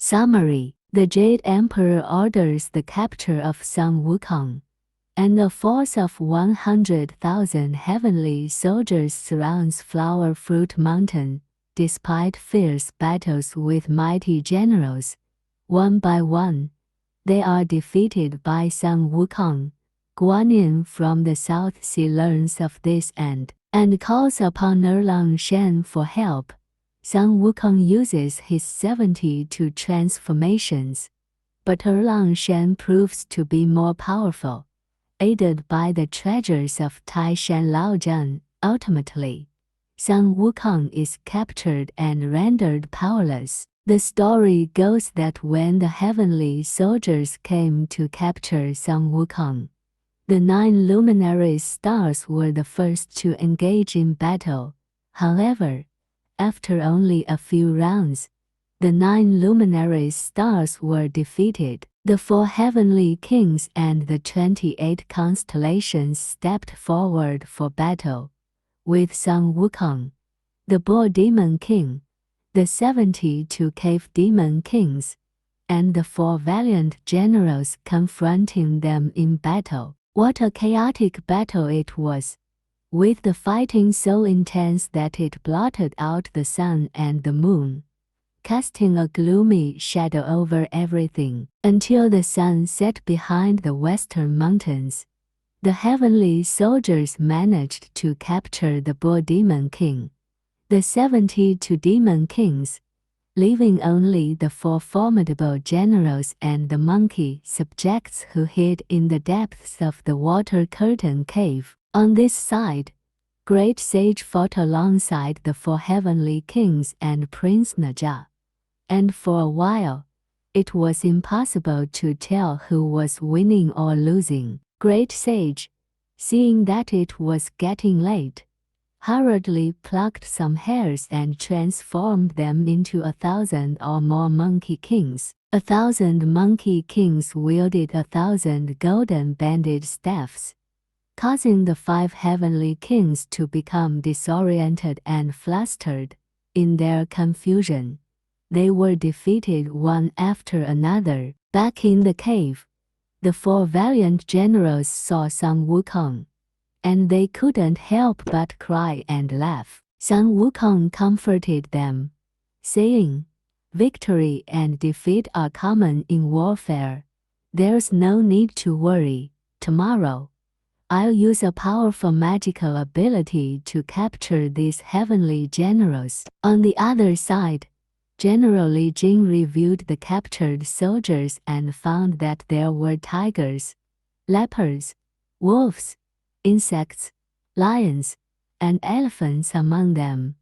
Summary: the Jade Emperor orders the capture of Sun Wukong, and a force of 100,000 heavenly soldiers surrounds Flower Fruit Mountain. Despite fierce battles with mighty generals, one by one, they are defeated by Sun Wukong. Guanyin from the South Sea learns of this and calls upon Erlang Shen for help. Sun Wukong uses his 72 transformations, but Erlang Shen proves to be more powerful. Aided by the treasures of Tai Shang Lao Jun, ultimately, Sun Wukong is captured and rendered powerless. The story goes that when the heavenly soldiers came to capture Sun Wukong, the 9 luminary stars were the first to engage in battle. However, after only a few rounds, the 9 luminary stars were defeated. The 4 heavenly kings and the 28 constellations stepped forward for battle, with Sun Wukong, the Bull Demon King, the 72 cave demon kings, and the 4 valiant generals confronting them in battle. What a chaotic battle it was, with the fighting so intense that it blotted out the sun and the moon, casting a gloomy shadow over everything. Until the sun set behind the western mountains, the heavenly soldiers managed to capture the Bull Demon King, the 72 demon kings, leaving only the 4 formidable generals and the monkey subjects who hid in the depths of the water curtain cave. On this side, Great Sage fought alongside the 4 heavenly kings and Prince Naja, and for a while, it was impossible to tell who was winning or losing. Great Sage, seeing that it was getting late, hurriedly plucked some hairs and transformed them into 1,000 or more monkey kings. 1,000 monkey kings wielded 1,000 golden banded staffs, causing the 5 heavenly kings to become disoriented and flustered. In their confusion, they were defeated one after another. Back in the cave, the 4 valiant generals saw Sun Wukong, and they couldn't help but cry and laugh. Sun Wukong comforted them, saying, "Victory and defeat are common in warfare. There's no need to worry. Tomorrow, I'll use a powerful magical ability to capture these heavenly generals." On the other side, General Li Jing reviewed the captured soldiers and found that there were tigers, leopards, wolves, insects, lions, and elephants among them,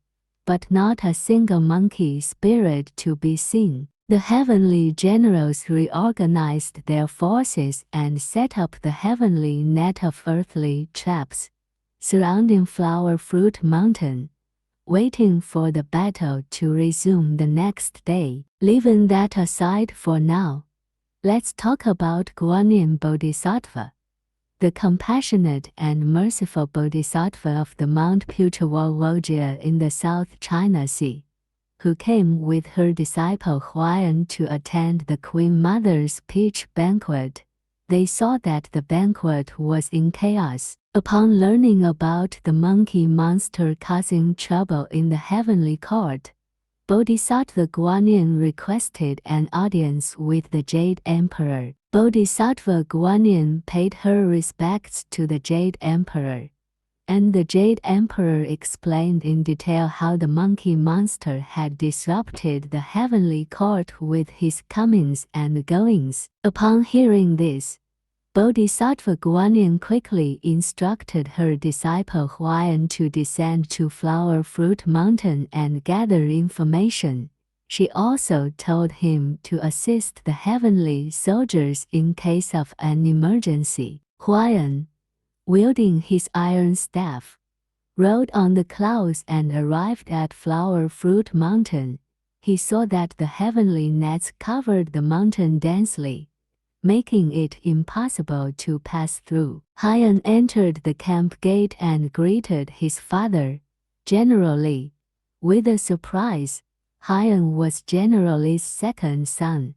but not a single monkey spirit to be seen. The heavenly generals reorganized their forces and set up the heavenly net of earthly traps, surrounding Flower Fruit Mountain, waiting for the battle to resume the next day. Leaving that aside for now, let's talk about Guanyin Bodhisattva, the compassionate and merciful Bodhisattva of the Mount Puchawalwojia in the South China Sea, who came with her disciple Huayan to attend the Queen Mother's peach banquet. They saw that the banquet was in chaos. Upon learning about the monkey monster causing trouble in the heavenly court, Bodhisattva Guanyin requested an audience with the Jade Emperor. Bodhisattva Guanyin paid her respects to the Jade Emperor, and the Jade Emperor explained in detail how the monkey monster had disrupted the heavenly court with his comings and goings. Upon hearing this, Bodhisattva Guanyin quickly instructed her disciple Huayan to descend to Flower Fruit Mountain and gather information. She also told him to assist the heavenly soldiers in case of an emergency. Huayan, wielding his iron staff, rode on the clouds and arrived at Flower Fruit Mountain. He saw that the heavenly nets covered the mountain densely, making it impossible to pass through. Huayan entered the camp gate and greeted his father, General Li, with a surprise. Haiyan was General's second son,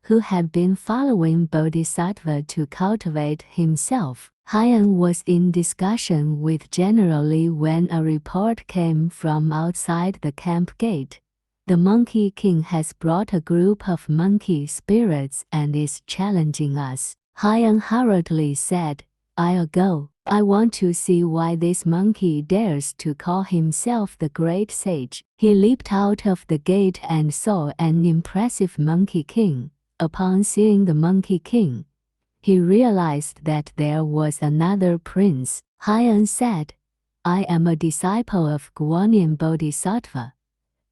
who had been following Bodhisattva to cultivate himself. Haiyan was in discussion with General Li when a report came from outside the camp gate. The Monkey King has brought a group of monkey spirits and is challenging us. Haiyan hurriedly said, I'll go. I want to see why this monkey dares to call himself the great sage. He leaped out of the gate and saw an impressive Monkey King. Upon seeing the Monkey King, he realized that there was another prince. Haiyan said, I am a disciple of Guanyin Bodhisattva,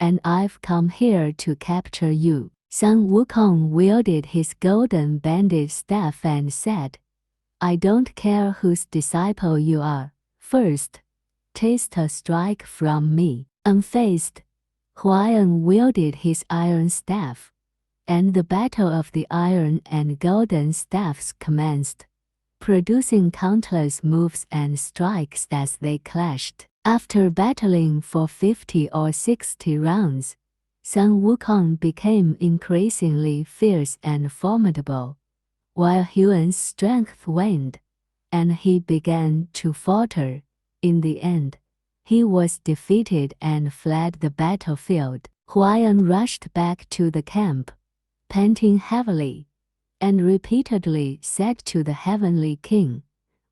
and I've come here to capture you. Sun Wukong wielded his golden banded staff and said, I don't care whose disciple you are. First, taste a strike from me. Unfazed, Haiyan wielded his iron staff, and the battle of the iron and golden staffs commenced, producing countless moves and strikes as they clashed. After battling for 50 or 60 rounds, Sun Wukong became increasingly fierce and formidable, while Haiyan's strength waned, and he began to falter. In the end, he was defeated and fled the battlefield. Haiyan rushed back to the camp, panting heavily, and repeatedly said to the Heavenly King,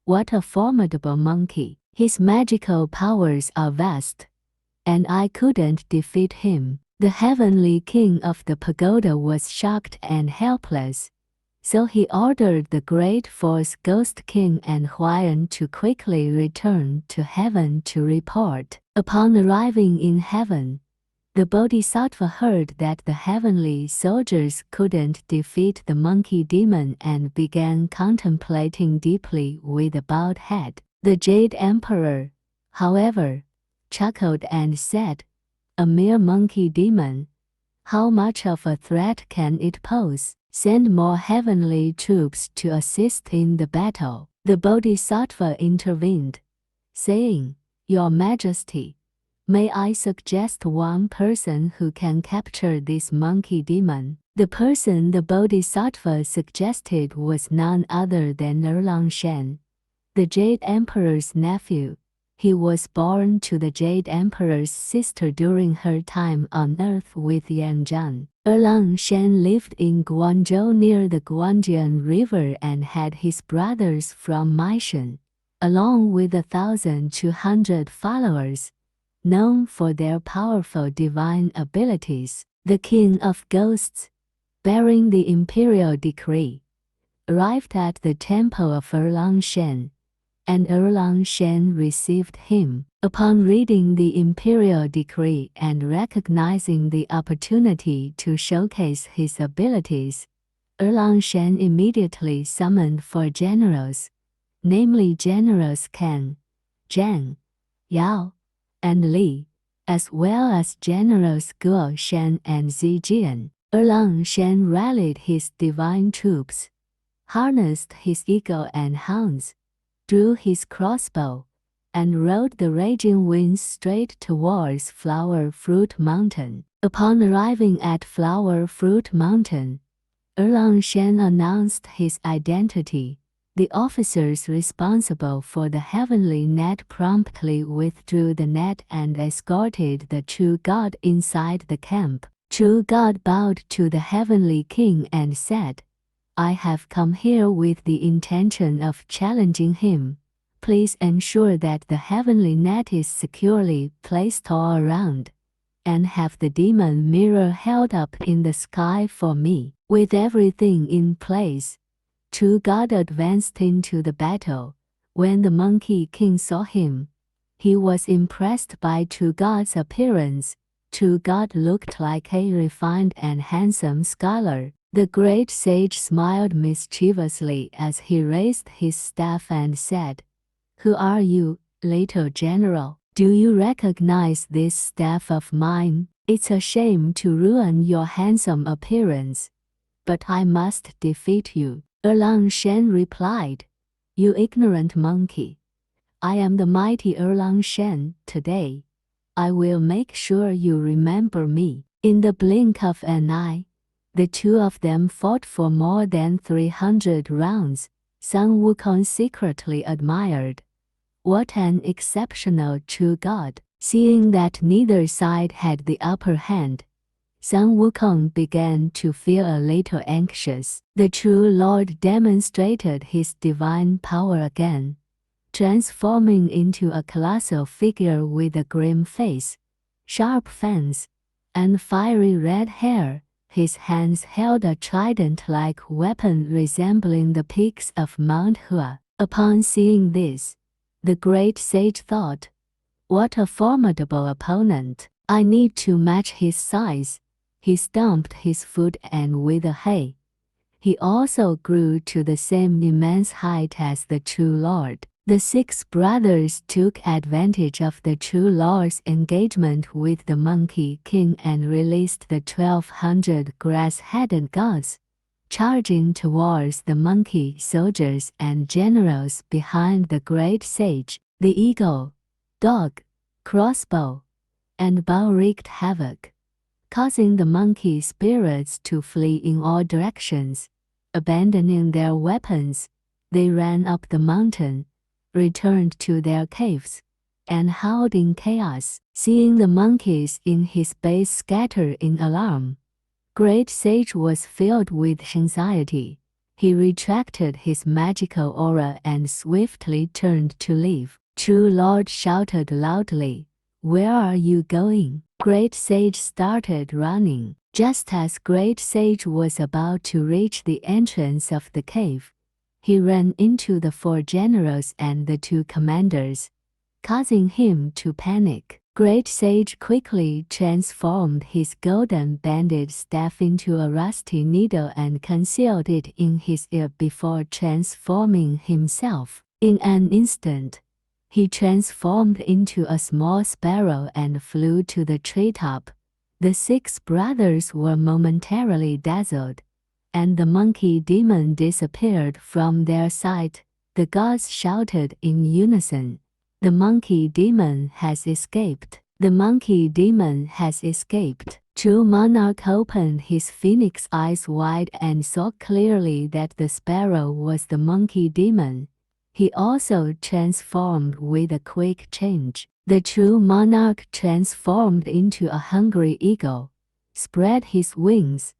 What a formidable monkey! His magical powers are vast, and I couldn't defeat him. The Heavenly King of the pagoda was shocked and helpless, so he ordered the great Force Ghost King and Haiyan to quickly return to heaven to report. Upon arriving in heaven, the Bodhisattva heard that the heavenly soldiers couldn't defeat the monkey demon and began contemplating deeply with a bowed head. The Jade Emperor, however, chuckled and said, A mere monkey demon, how much of a threat can it pose? Send more heavenly troops to assist in the battle. The Bodhisattva intervened, saying, Your Majesty, may I suggest one person who can capture this monkey demon? The person the Bodhisattva suggested was none other than Erlang Shen, the Jade Emperor's nephew. He was born to the Jade Emperor's sister during her time on Earth with Yanzhan. Erlang Shen lived in Guangzhou near the Guanyin River and had his brothers from Maishan, along with 1,200 followers, known for their powerful divine abilities. The King of Ghosts, bearing the imperial decree, arrived at the temple of Erlang Shen, and Erlang Shen received him. Upon reading the imperial decree and recognizing the opportunity to showcase his abilities, Erlang Shen immediately summoned 4 generals, namely Generals Kan, Zhang, Yao, and Li, as well as Generals Guo Shen and Zijian. Erlang Shen rallied his divine troops, harnessed his eagle and hounds, drew his crossbow, and rode the raging winds straight towards Flower Fruit Mountain. Upon arriving at Flower Fruit Mountain, Erlang Shen announced his identity. The officers responsible for the heavenly net promptly withdrew the net and escorted the true god inside the camp. True God bowed to the heavenly king and said, I have come here with the intention of challenging him. Please ensure that the heavenly net is securely placed all around, and have the demon mirror held up in the sky for me. With everything in place, True God advanced into the battle. When the Monkey King saw him, he was impressed by True God's appearance. True God looked like a refined and handsome scholar. The great sage smiled mischievously as he raised his staff and said, Who are you, little general? Do you recognize this staff of mine? It's a shame to ruin your handsome appearance, but I must defeat you. Erlang Shen replied, You ignorant monkey. I am the mighty Erlang Shen. Today, I will make sure you remember me. In the blink of an eye, the two of them fought for more than 300 rounds. Sun Wukong secretly admired. What an exceptional true god! Seeing that neither side had the upper hand, Sun Wukong began to feel a little anxious. The true Lord demonstrated his divine power again, transforming into a colossal figure with a grim face, sharp fangs, and fiery red hair. His hands held a trident-like weapon resembling the peaks of Mount Hua. Upon seeing this, the great sage thought, "What a formidable opponent! I need to match his size." He stomped his foot and with a hey, he also grew to the same immense height as the true lord. The six brothers took advantage of the true lord's engagement with the Monkey King and released the 1,200 grass-headed gods, charging towards the monkey soldiers and generals behind the great sage. The eagle, dog, crossbow, and bow wreaked havoc, causing the monkey spirits to flee in all directions. Abandoning their weapons, they ran up the mountain, returned to their caves, and howled in chaos. Seeing the monkeys in his base scatter in alarm, Great Sage was filled with anxiety. He retracted his magical aura and swiftly turned to leave. True Lord shouted loudly, "Where are you going?" Great Sage started running. Just as Great Sage was about to reach the entrance of the cave, he ran into the four generals and the two commanders, causing him to panic. Great Sage quickly transformed his golden-banded staff into a rusty needle and concealed it in his ear before transforming himself. In an instant, he transformed into a small sparrow and flew to the treetop. The six brothers were momentarily dazzled, and the monkey demon disappeared from their sight. The gods shouted in unison, "The monkey demon has escaped! The monkey demon has escaped!" True Monarch opened his phoenix eyes wide and saw clearly that the sparrow was the monkey demon. He also transformed with a quick change. The true monarch transformed into a hungry eagle, spread his wings,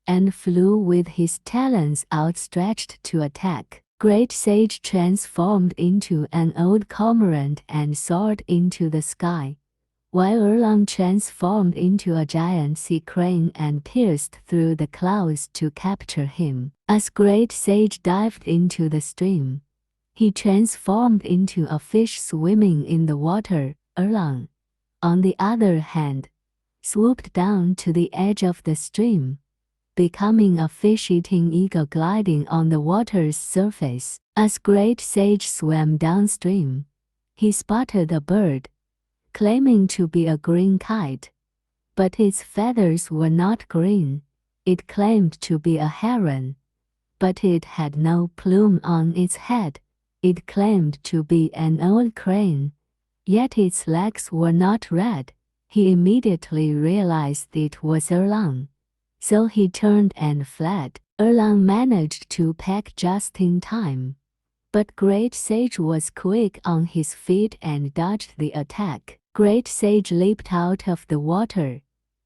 and flew with his talons outstretched to attack. Great Sage transformed into an old cormorant and soared into the sky, while Erlang transformed into a giant sea crane and pierced through the clouds to capture him. As Great Sage dived into the stream, he transformed into a fish swimming in the water. Erlang, on the other hand, swooped down to the edge of the stream, becoming a fish-eating eagle gliding on the water's surface. As Great Sage swam downstream, he spotted a bird, claiming to be a green kite, but its feathers were not green. It claimed to be a heron, but it had no plume on its head. It claimed to be an old crane, yet its legs were not red. He immediately realized it was Erlang, so he turned and fled. Erlang managed to peck just in time, but Great Sage was quick on his feet and dodged the attack. Great Sage leaped out of the water,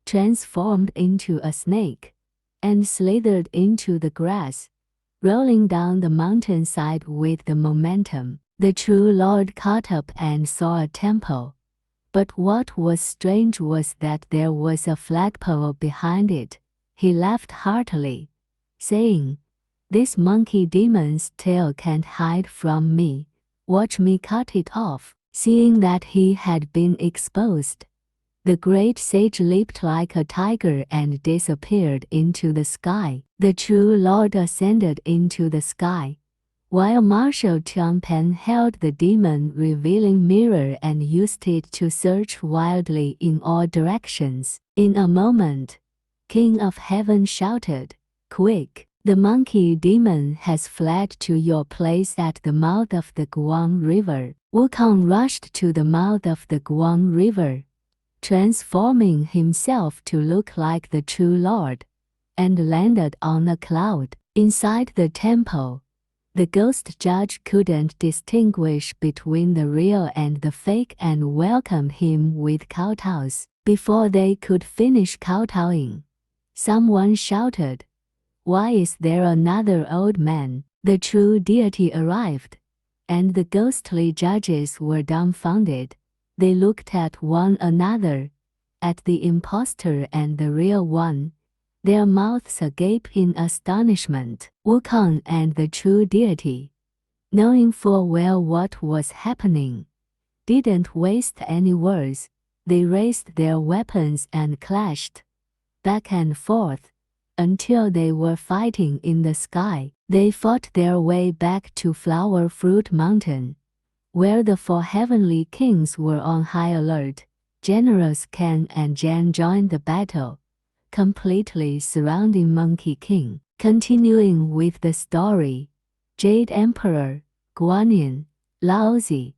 transformed into a snake, and slithered into the grass, rolling down the mountainside with the momentum. The true Lord caught up and saw a temple, but what was strange was that there was a flagpole behind it. He laughed heartily, saying, "This monkey demon's tail can't hide from me. Watch me cut it off." Seeing that he had been exposed, the Great Sage leaped like a tiger and disappeared into the sky. The true Lord ascended into the sky, while Marshal Tianpan held the demon-revealing mirror and used it to search wildly in all directions. In a moment, King of Heaven shouted, "Quick! The monkey demon has fled to your place at the mouth of the Guang River." Wukong rushed to the mouth of the Guang River, transforming himself to look like the true Lord, and landed on a cloud. Inside the temple, the ghost judge couldn't distinguish between the real and the fake and welcomed him with kowtows. Before they could finish kowtowing, someone shouted, "Why is there another old man?" The true deity arrived, and the ghostly judges were dumbfounded. They looked at one another, at the impostor and the real one, their mouths agape in astonishment. Wukong and the true deity, knowing full well what was happening, didn't waste any words. They raised their weapons and clashed, back and forth, until they were fighting in the sky. They fought their way back to Flower Fruit Mountain, where the 4 heavenly kings were on high alert. Generals Ken and Jan joined the battle, completely surrounding Monkey King. Continuing with the story, Jade Emperor, Guanyin, Laozi,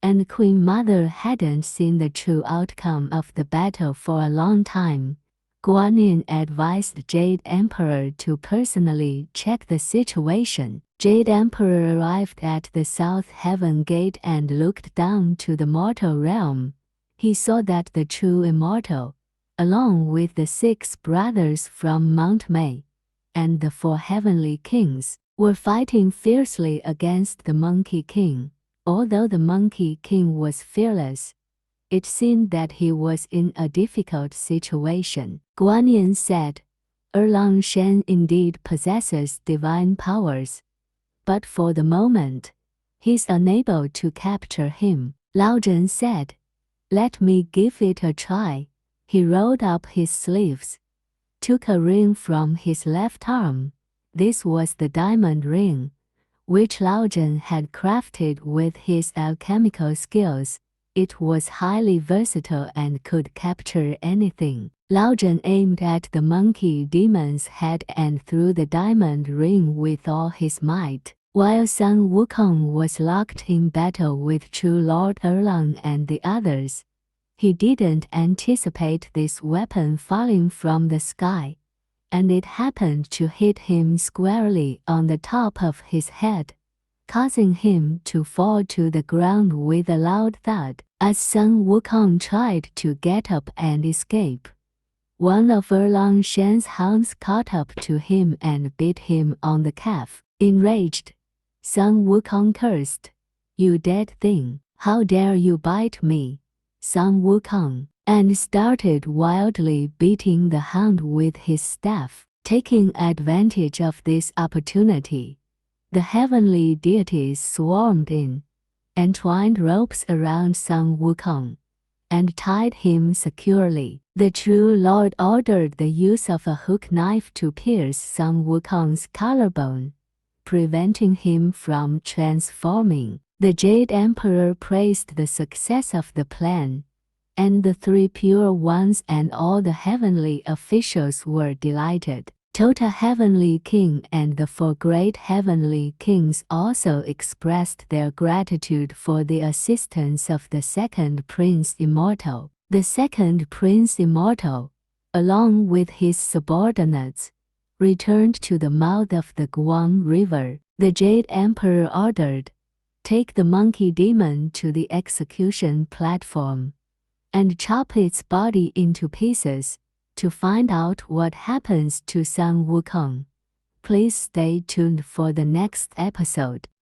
and Queen Mother hadn't seen the true outcome of the battle for a long time. Guanyin advised Jade Emperor to personally check the situation. Jade Emperor arrived at the South Heaven Gate and looked down to the mortal realm. He saw that the true immortal, along with the 6 brothers from Mount Mei, and the 4 heavenly kings, were fighting fiercely against the Monkey King. Although the Monkey King was fearless, it seemed that he was in a difficult situation. Guanyin said, "Erlang Shen indeed possesses divine powers, but for the moment, he's unable to capture him." Lao Jun said, "Let me give it a try." He rolled up his sleeves, took a ring from his left arm. This was the diamond ring, which Lao Jun had crafted with his alchemical skills. It was highly versatile and could capture anything. Lao Jun aimed at the monkey demon's head and threw the diamond ring with all his might. While Sun Wukong was locked in battle with true Lord Erlang and the others, he didn't anticipate this weapon falling from the sky, and it happened to hit him squarely on the top of his head, causing him to fall to the ground with a loud thud. As Sun Wukong tried to get up and escape, one of Erlang Shen's hounds caught up to him and bit him on the calf. Enraged, Sun Wukong cursed, "You dead thing, how dare you bite me, Sun Wukong," and started wildly beating the hound with his staff. Taking advantage of this opportunity, the heavenly deities swarmed in, entwined ropes around Sun Wukong, and tied him securely. The true Lord ordered the use of a hook knife to pierce Sun Wukong's collarbone, preventing him from transforming. The Jade Emperor praised the success of the plan, and the 3 pure ones and all the heavenly officials were delighted. Tota Heavenly King and the 4 great heavenly kings also expressed their gratitude for the assistance of the 2nd Prince Immortal. The 2nd Prince Immortal, along with his subordinates, returned to the mouth of the Guang River. The Jade Emperor ordered, "Take the monkey demon to the execution platform, and chop its body into pieces, to find out what happens to Sun Wukong." Please stay tuned for the next episode.